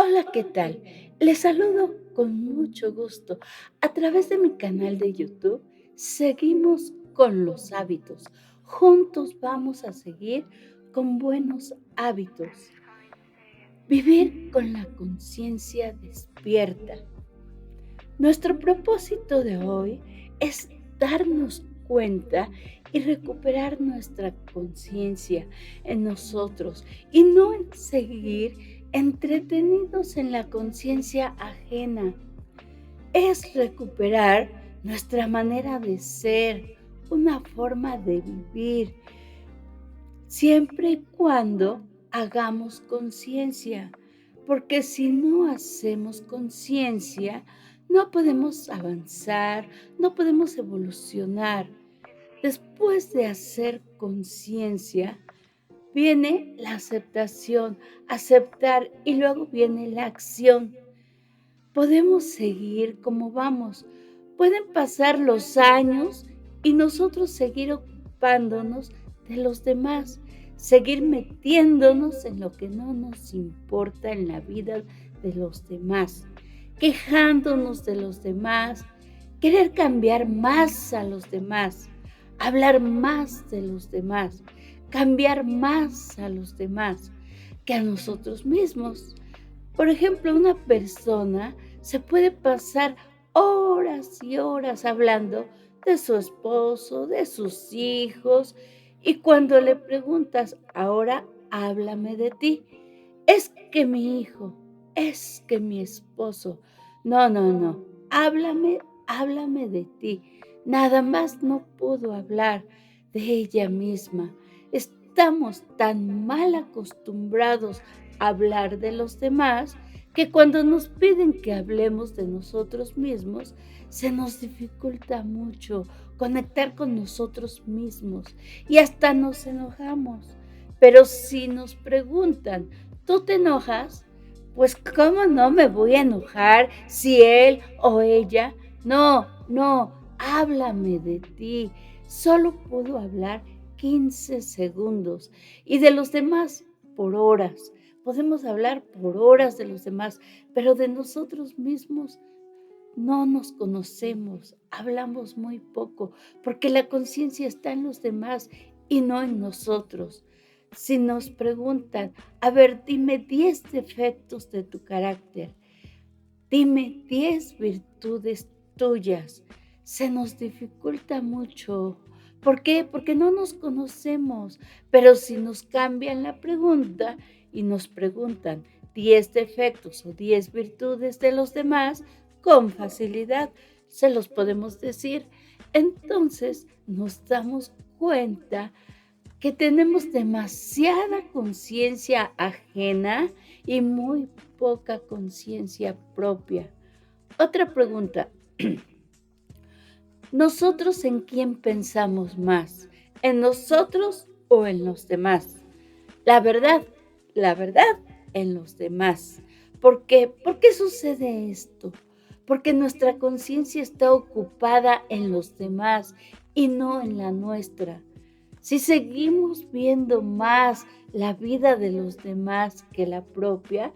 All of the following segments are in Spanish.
Hola, ¿qué tal? Les saludo con mucho gusto. A través de mi canal de YouTube, seguimos con los hábitos. Juntos vamos a seguir con buenos hábitos. Vivir con la conciencia despierta. Nuestro propósito de hoy es darnos cuenta y recuperar nuestra conciencia en nosotros y no en seguir entretenidos en la conciencia ajena. Es recuperar nuestra manera de ser, una forma de vivir, siempre y cuando hagamos conciencia, porque si no hacemos conciencia, no podemos avanzar, no podemos evolucionar. Después de hacer conciencia, viene la aceptación, aceptar y luego viene la acción. Podemos seguir como vamos. Pueden pasar los años y nosotros seguir ocupándonos de los demás, seguir metiéndonos en lo que no nos importa en la vida de los demás, quejándonos de los demás, querer cambiar más a los demás, hablar más de los demás, cambiar más a los demás que a nosotros mismos. Por ejemplo, una persona se puede pasar horas y horas hablando de su esposo, de sus hijos, y cuando le preguntas, ahora háblame de ti, es que mi hijo, es que mi esposo, no, no, no, háblame de ti. Nada más no pudo hablar de ella misma. Estamos tan mal acostumbrados hablar de los demás, que cuando nos piden que hablemos de nosotros mismos, se nos dificulta mucho conectar con nosotros mismos y hasta nos enojamos. Pero si nos preguntan, ¿tú te enojas? Pues ¿cómo no me voy a enojar si él o ella? No, no, háblame de ti. Solo puedo hablar 15 segundos y de los demás por horas. Podemos hablar por horas de los demás, pero de nosotros mismos no nos conocemos, hablamos muy poco, porque la conciencia está en los demás y no en nosotros. Si nos preguntan, a ver, dime 10 defectos de tu carácter, dime 10 virtudes tuyas. Se nos dificulta mucho. ¿Por qué? Porque no nos conocemos. Pero si nos cambian la pregunta y nos preguntan 10 defectos o 10 virtudes de los demás, con facilidad se los podemos decir. Entonces nos damos cuenta que tenemos demasiada conciencia ajena y muy poca conciencia propia. Otra pregunta, ¿nosotros en quién pensamos más? ¿En nosotros o en los demás? La verdad, la verdad, en los demás. ¿Por qué? ¿Por qué sucede esto? Porque nuestra conciencia está ocupada en los demás y no en la nuestra. Si seguimos viendo más la vida de los demás que la propia,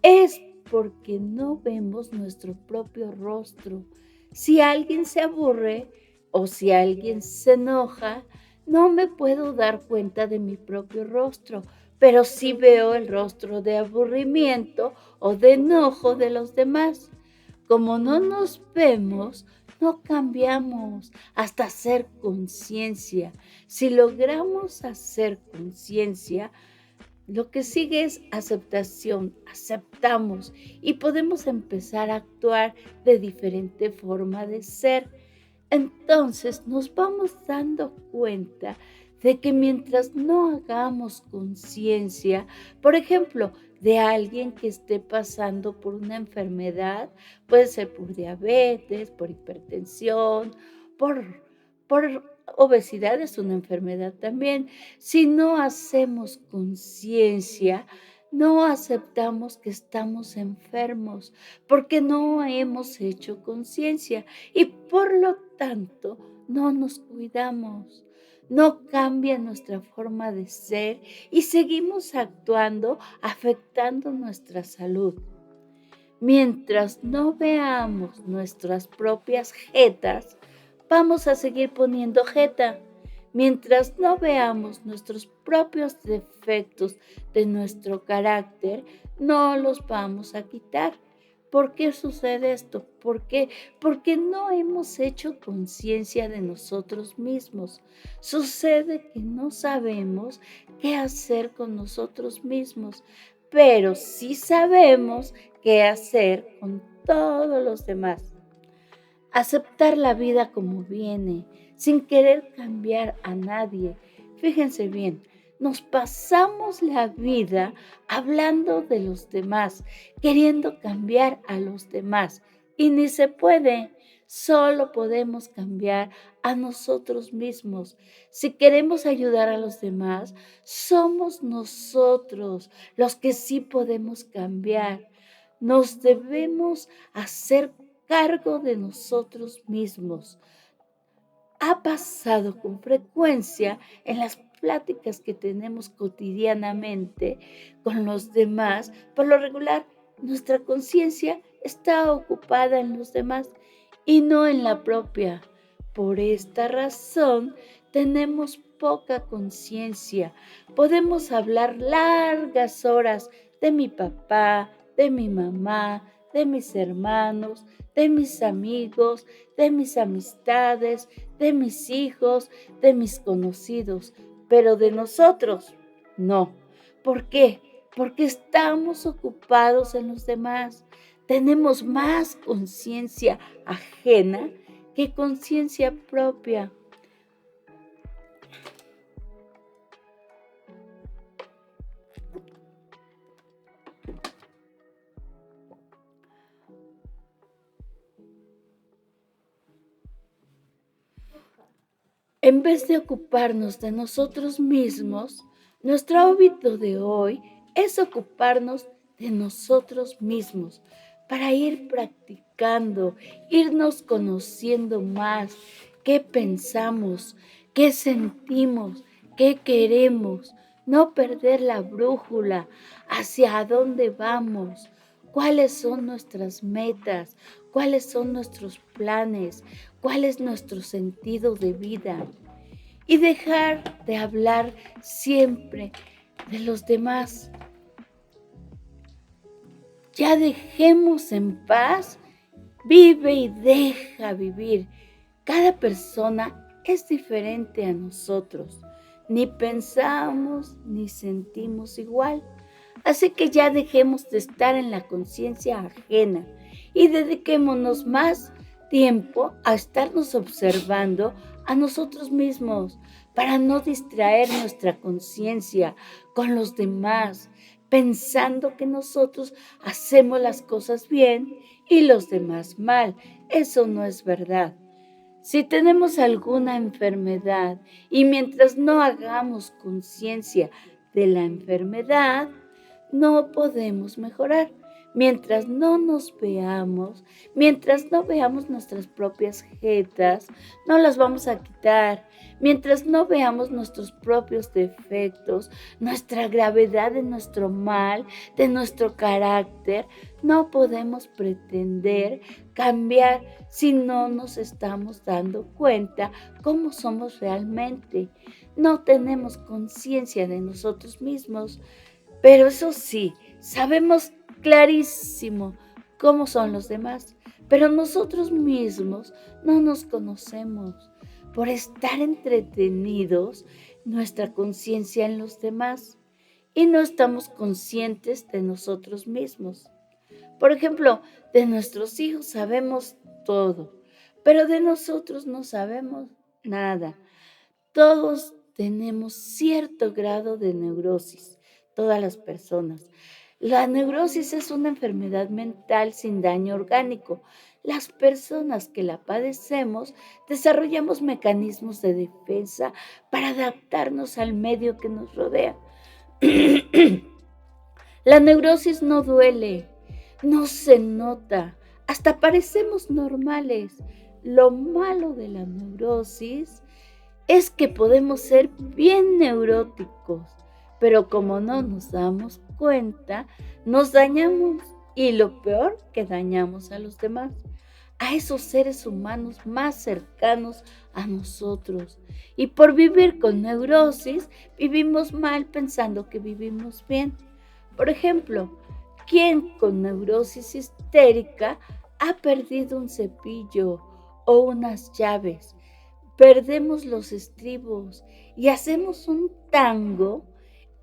es porque no vemos nuestro propio rostro. Si alguien se aburre o si alguien se enoja, no me puedo dar cuenta de mi propio rostro, pero sí veo el rostro de aburrimiento o de enojo de los demás. Como no nos vemos, no cambiamos hasta hacer conciencia. Si logramos hacer conciencia, lo que sigue es aceptación, aceptamos y podemos empezar a actuar de diferente forma de ser. Entonces nos vamos dando cuenta de que mientras no hagamos conciencia, por ejemplo, de alguien que esté pasando por una enfermedad, puede ser por diabetes, por hipertensión, por obesidad, es una enfermedad también. Si no hacemos conciencia, no aceptamos que estamos enfermos, porque no hemos hecho conciencia y por lo tanto no nos cuidamos. No cambia nuestra forma de ser y seguimos actuando afectando nuestra salud. Mientras no veamos nuestras propias jetas, vamos a seguir poniendo jeta. Mientras no veamos nuestros propios defectos de nuestro carácter, no los vamos a quitar. ¿Por qué sucede esto? ¿Por qué? Porque no hemos hecho conciencia de nosotros mismos. Sucede que no sabemos qué hacer con nosotros mismos, pero sí sabemos qué hacer con todos los demás. Aceptar la vida como viene, sin querer cambiar a nadie. Fíjense bien, nos pasamos la vida hablando de los demás, queriendo cambiar a los demás. Y ni se puede, solo podemos cambiar a nosotros mismos. Si queremos ayudar a los demás, somos nosotros los que sí podemos cambiar. Nos debemos hacer cargo de nosotros mismos. Ha pasado con frecuencia en las pláticas que tenemos cotidianamente con los demás. Por lo regular, nuestra conciencia está ocupada en los demás y no en la propia. Por esta razón, tenemos poca conciencia. Podemos hablar largas horas de mi papá, de mi mamá, de mis hermanos, de mis amigos, de mis amistades, de mis hijos, de mis conocidos, pero de nosotros no. ¿Por qué? Porque estamos ocupados en los demás. Tenemos más conciencia ajena que conciencia propia. En vez de ocuparnos de nosotros mismos, nuestro hábito de hoy es ocuparnos de nosotros mismos para ir practicando, irnos conociendo más, qué pensamos, qué sentimos, qué queremos, no perder la brújula, hacia dónde vamos, cuáles son nuestras metas, cuáles son nuestros planes, cuál es nuestro sentido de vida y dejar de hablar siempre de los demás. Ya dejemos en paz, vive y deja vivir. Cada persona es diferente a nosotros, ni pensamos ni sentimos igual. Así que ya dejemos de estar en la conciencia ajena y dediquémonos más tiempo a estarnos observando a nosotros mismos para no distraer nuestra conciencia con los demás, pensando que nosotros hacemos las cosas bien y los demás mal. Eso no es verdad. Si tenemos alguna enfermedad y mientras no hagamos conciencia de la enfermedad, no podemos mejorar. Mientras no nos veamos, mientras no veamos nuestras propias jetas, no las vamos a quitar. Mientras no veamos nuestros propios defectos, nuestra gravedad de nuestro mal, de nuestro carácter, no podemos pretender cambiar si no nos estamos dando cuenta cómo somos realmente. No tenemos conciencia de nosotros mismos. Pero eso sí, sabemos clarísimo cómo son los demás, pero nosotros mismos no nos conocemos por estar entretenidos nuestra conciencia en los demás y no estamos conscientes de nosotros mismos. Por ejemplo, de nuestros hijos sabemos todo, pero de nosotros no sabemos nada. Todos tenemos cierto grado de neurosis, todas las personas. La neurosis es una enfermedad mental sin daño orgánico. Las personas que la padecemos desarrollamos mecanismos de defensa para adaptarnos al medio que nos rodea. La neurosis no duele, no se nota, hasta parecemos normales. Lo malo de la neurosis es que podemos ser bien neuróticos, pero como no nos damos cuenta, nos dañamos y lo peor, que dañamos a los demás, a esos seres humanos más cercanos a nosotros. Y por vivir con neurosis, vivimos mal pensando que vivimos bien. Por ejemplo, ¿quién con neurosis histérica ha perdido un cepillo o unas llaves? Perdemos los estribos y hacemos un tango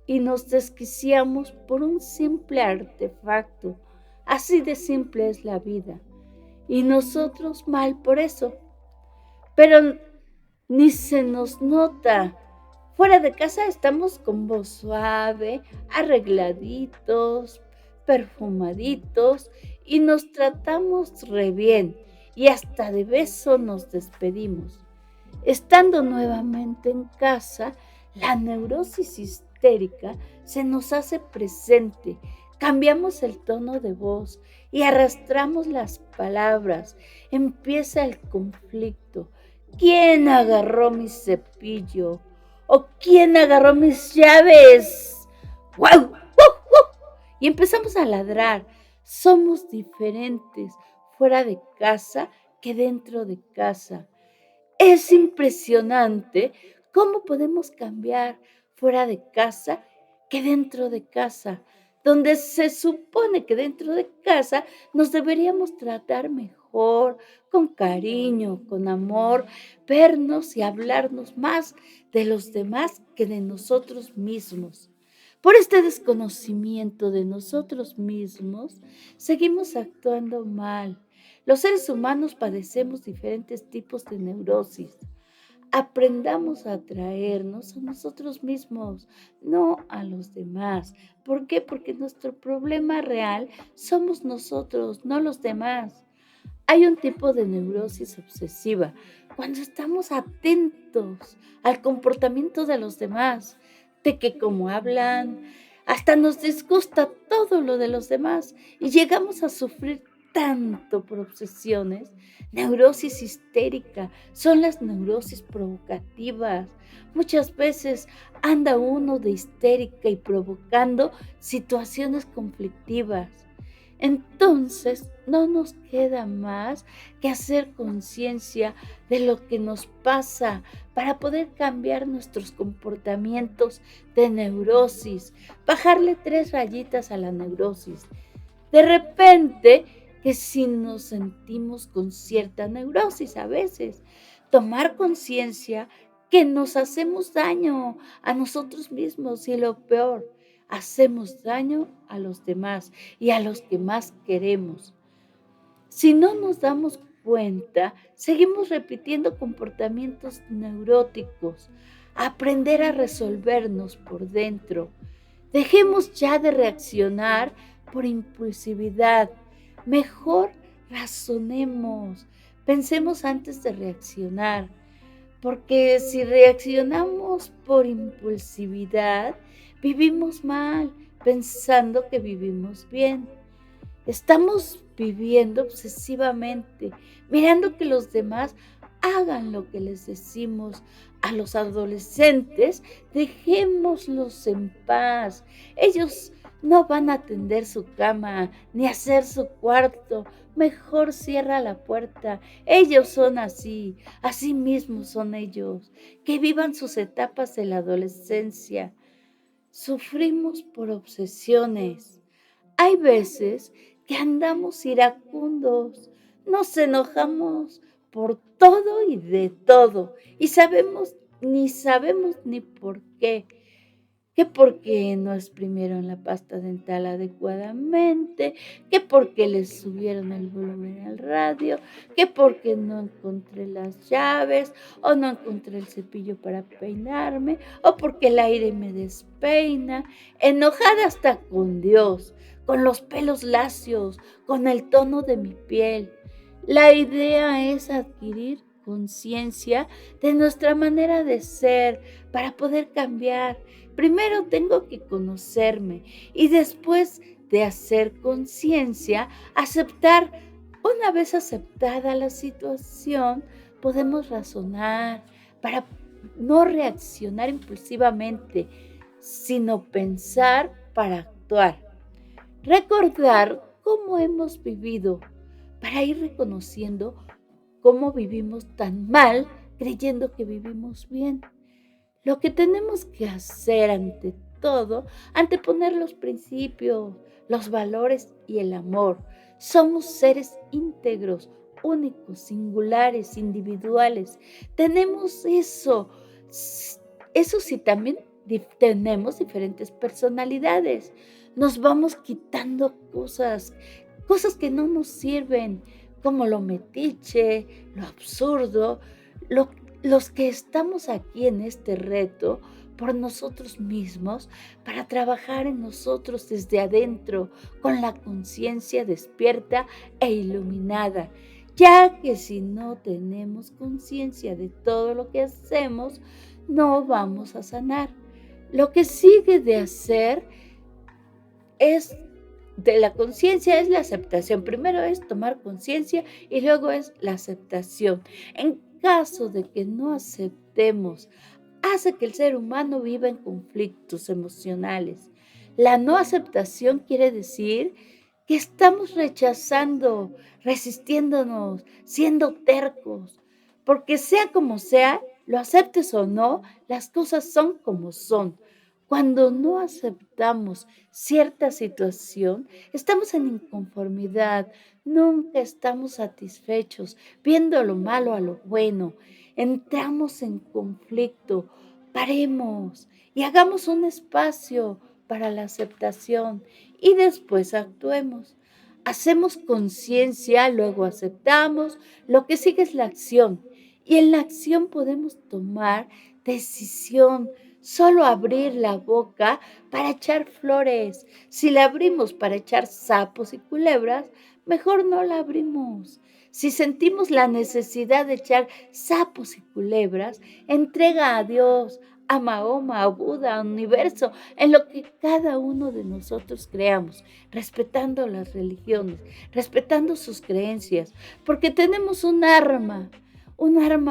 y nos desquiciamos por un simple artefacto. Así de simple es la vida. Y nosotros mal por eso. Pero ni se nos nota. Fuera de casa estamos con voz suave, arregladitos, perfumaditos y nos tratamos re bien y hasta de beso nos despedimos. Estando nuevamente en casa, la neurosis histérica se nos hace presente. Cambiamos el tono de voz y arrastramos las palabras. Empieza el conflicto. ¿Quién agarró mi cepillo? ¿O quién agarró mis llaves? ¡Guau! ¡Guau! ¡Guau! Y empezamos a ladrar. Somos diferentes fuera de casa que dentro de casa. Es impresionante cómo podemos cambiar fuera de casa que dentro de casa, donde se supone que dentro de casa nos deberíamos tratar mejor, con cariño, con amor, vernos y hablarnos más de los demás que de nosotros mismos. Por este desconocimiento de nosotros mismos, seguimos actuando mal. Los seres humanos padecemos diferentes tipos de neurosis. Aprendamos a atraernos a nosotros mismos, no a los demás. ¿Por qué? Porque nuestro problema real somos nosotros, no los demás. Hay un tipo de neurosis obsesiva cuando estamos atentos al comportamiento de los demás, de que como hablan, hasta nos disgusta todo lo de los demás y llegamos a sufrir tanto por obsesiones. Neurosis histérica son las neurosis provocativas. Muchas veces anda uno de histérica y provocando situaciones conflictivas. Entonces, no nos queda más que hacer conciencia de lo que nos pasa para poder cambiar nuestros comportamientos de neurosis, bajarle 3 rayitas a la neurosis. De repente, que si nos sentimos con cierta neurosis a veces, tomar conciencia que nos hacemos daño a nosotros mismos y lo peor, hacemos daño a los demás y a los que más queremos. Si no nos damos cuenta, seguimos repitiendo comportamientos neuróticos. Aprender a resolvernos por dentro. Dejemos ya de reaccionar por impulsividad. Mejor razonemos. Pensemos antes de reaccionar. Porque si reaccionamos por impulsividad, vivimos mal, pensando que vivimos bien. Estamos viviendo obsesivamente, mirando que los demás hagan lo que les decimos. A los adolescentes, dejémoslos en paz. Ellos no van a atender su cama ni hacer su cuarto. Mejor cierra la puerta. Ellos son así, así mismos son ellos. Que vivan sus etapas de la adolescencia. Sufrimos por obsesiones. Hay veces que andamos iracundos, nos enojamos por todo y de todo y sabemos ni por qué. Que porque no exprimieron la pasta dental adecuadamente, que porque les subieron el volumen al radio, que porque no encontré las llaves o no encontré el cepillo para peinarme o porque el aire me despeina, enojada hasta con Dios, con los pelos lacios, con el tono de mi piel. La idea es adquirir conciencia de nuestra manera de ser para poder cambiar. Primero tengo que conocerme y después de hacer conciencia, aceptar. Una vez aceptada la situación, podemos razonar para no reaccionar impulsivamente, sino pensar para actuar. Recordar cómo hemos vivido, para ir reconociendo cómo vivimos tan mal, creyendo que vivimos bien. Lo que tenemos que hacer ante todo, anteponer los principios, los valores y el amor. Somos seres íntegros, únicos, singulares, individuales. Tenemos eso. Eso sí, también tenemos diferentes personalidades. Nos vamos quitando cosas que no nos sirven, como lo metiche, lo absurdo, lo los que estamos aquí en este reto por nosotros mismos, para trabajar en nosotros desde adentro, con la conciencia despierta e iluminada, ya que si no tenemos conciencia de todo lo que hacemos, no vamos a sanar. Lo que sigue de hacer es de la conciencia es la aceptación. Primero es tomar conciencia y luego es la aceptación. En caso de que no aceptemos, hace que el ser humano viva en conflictos emocionales. La no aceptación quiere decir que estamos rechazando, resistiéndonos, siendo tercos, porque sea como sea, lo aceptes o no, las cosas son como son. Cuando no aceptamos cierta situación, estamos en inconformidad, nunca estamos satisfechos, viendo lo malo a lo bueno, entramos en conflicto. Paremos y hagamos un espacio para la aceptación y después actuemos. Hacemos conciencia, luego aceptamos, lo que sigue es la acción y en la acción podemos tomar decisión. Solo abrir la boca para echar flores. Si la abrimos para echar sapos y culebras, mejor no la abrimos. Si sentimos la necesidad de echar sapos y culebras, entrega a Dios, a Mahoma, a Buda, al universo, en lo que cada uno de nosotros creamos, respetando las religiones, respetando sus creencias, porque tenemos un arma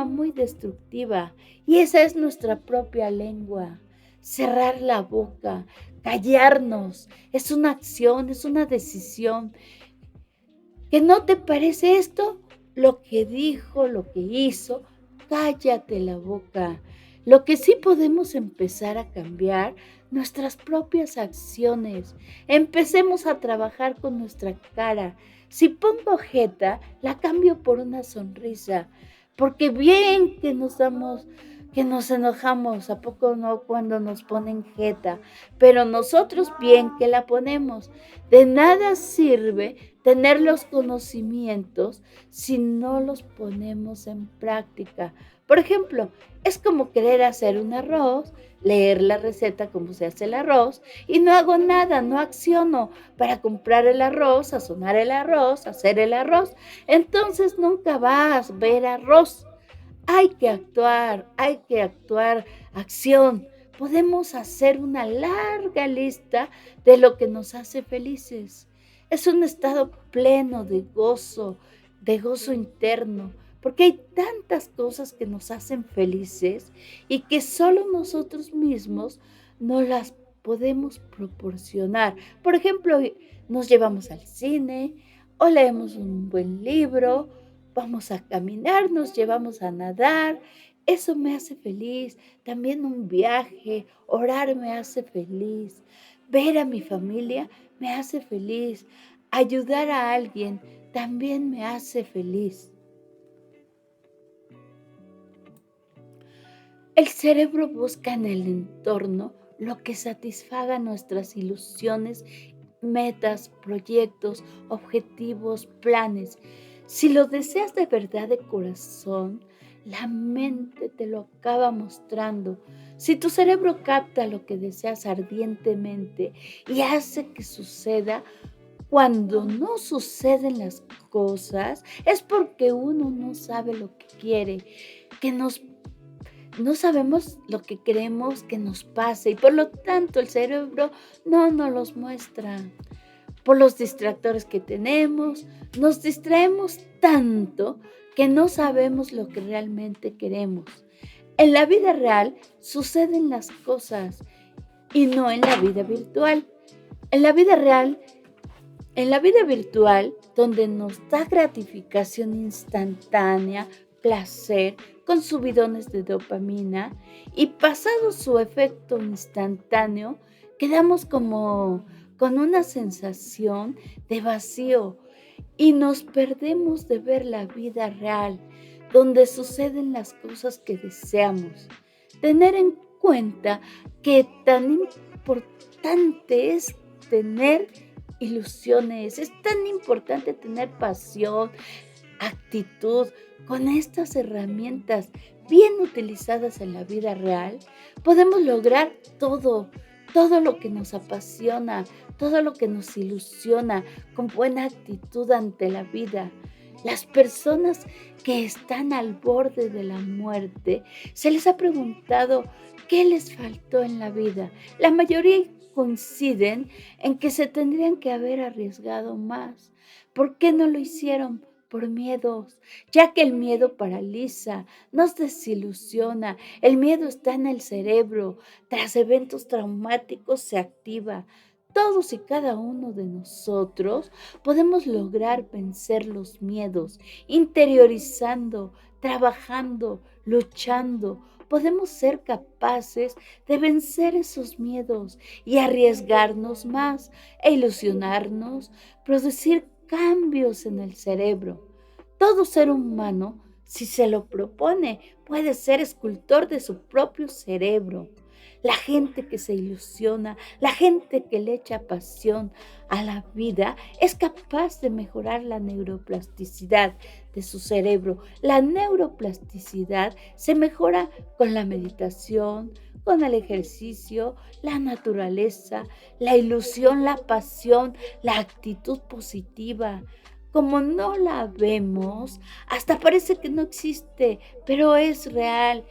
muy destructiva, y esa es nuestra propia lengua. Cerrar la boca, callarnos, es una acción, es una decisión. ¿Que no te parece esto? Lo que dijo, lo que hizo, cállate la boca. Lo que sí podemos empezar a cambiar, nuestras propias acciones. Empecemos a trabajar con nuestra cara. Si pongo jeta, la cambio por una sonrisa. Porque bien que nos enojamos, ¿a poco no cuando nos ponen jeta? Pero nosotros bien que la ponemos. De nada sirve tener los conocimientos si no los ponemos en práctica. Por ejemplo, es como querer hacer un arroz, leer la receta cómo se hace el arroz y no hago nada, no acciono para comprar el arroz, sazonar el arroz, hacer el arroz. Entonces nunca vas a ver arroz. Hay que actuar, acción. Podemos hacer una larga lista de lo que nos hace felices. Es un estado pleno de gozo interno, porque hay tantas cosas que nos hacen felices y que solo nosotros mismos no las podemos proporcionar. Por ejemplo, nos llevamos al cine o leemos un buen libro, vamos a caminar, nos llevamos a nadar. Eso me hace feliz. También un viaje, orar me hace feliz. Ver a mi familia me hace feliz. Ayudar a alguien también me hace feliz. El cerebro busca en el entorno lo que satisfaga nuestras ilusiones, metas, proyectos, objetivos, planes. Si lo deseas de verdad de corazón, la mente te lo acaba mostrando. Si tu cerebro capta lo que deseas ardientemente y hace que suceda, cuando no suceden las cosas, es porque uno no sabe lo que quiere, que no sabemos lo que queremos que nos pase y por lo tanto el cerebro no nos los muestra. Por los distractores que tenemos, nos distraemos tanto que no sabemos lo que realmente queremos. En la vida real suceden las cosas y no en la vida virtual. En la vida real En la vida virtual, donde nos da gratificación instantánea, placer, con subidones de dopamina, y pasado su efecto instantáneo, quedamos como con una sensación de vacío y nos perdemos de ver la vida real, donde suceden las cosas que deseamos. Tener en cuenta que tan importante es tener ilusiones, es tan importante tener pasión, actitud. Con estas herramientas bien utilizadas en la vida real, podemos lograr todo, todo lo que nos apasiona, todo lo que nos ilusiona, con buena actitud ante la vida. Las personas que están al borde de la muerte, se les ha preguntado qué les faltó en la vida. La mayoría coinciden en que se tendrían que haber arriesgado más. ¿Por qué no lo hicieron? Por miedos, ya que el miedo paraliza, nos desilusiona. El miedo está en el cerebro. Tras eventos traumáticos se activa. Todos y cada uno de nosotros podemos lograr vencer los miedos, interiorizando, trabajando, luchando. Podemos ser capaces de vencer esos miedos y arriesgarnos más e ilusionarnos, producir cambios en el cerebro. Todo ser humano, si se lo propone, puede ser escultor de su propio cerebro. La gente que se ilusiona, la gente que le echa pasión a la vida, es capaz de mejorar la neuroplasticidad de su cerebro. La neuroplasticidad se mejora con la meditación, con el ejercicio, la naturaleza, la ilusión, la pasión, la actitud positiva. Como no la vemos, hasta parece que no existe, pero es real.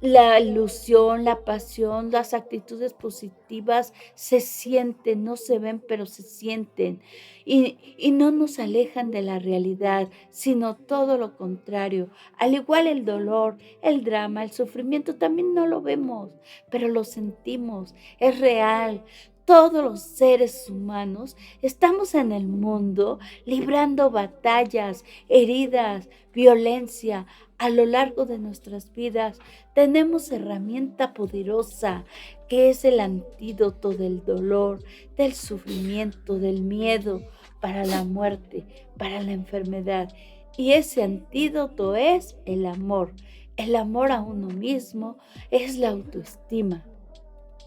La ilusión, la pasión, las actitudes positivas se sienten, no se ven, pero se sienten. Y no nos alejan de la realidad, sino todo lo contrario. Al igual el dolor, el drama, el sufrimiento, también no lo vemos, pero lo sentimos, es real. Todos los seres humanos estamos en el mundo librando batallas, heridas, violencia a lo largo de nuestras vidas. Tenemos herramienta poderosa que es el antídoto del dolor, del sufrimiento, del miedo, para la muerte, para la enfermedad. Y ese antídoto es el amor. El amor a uno mismo es la autoestima.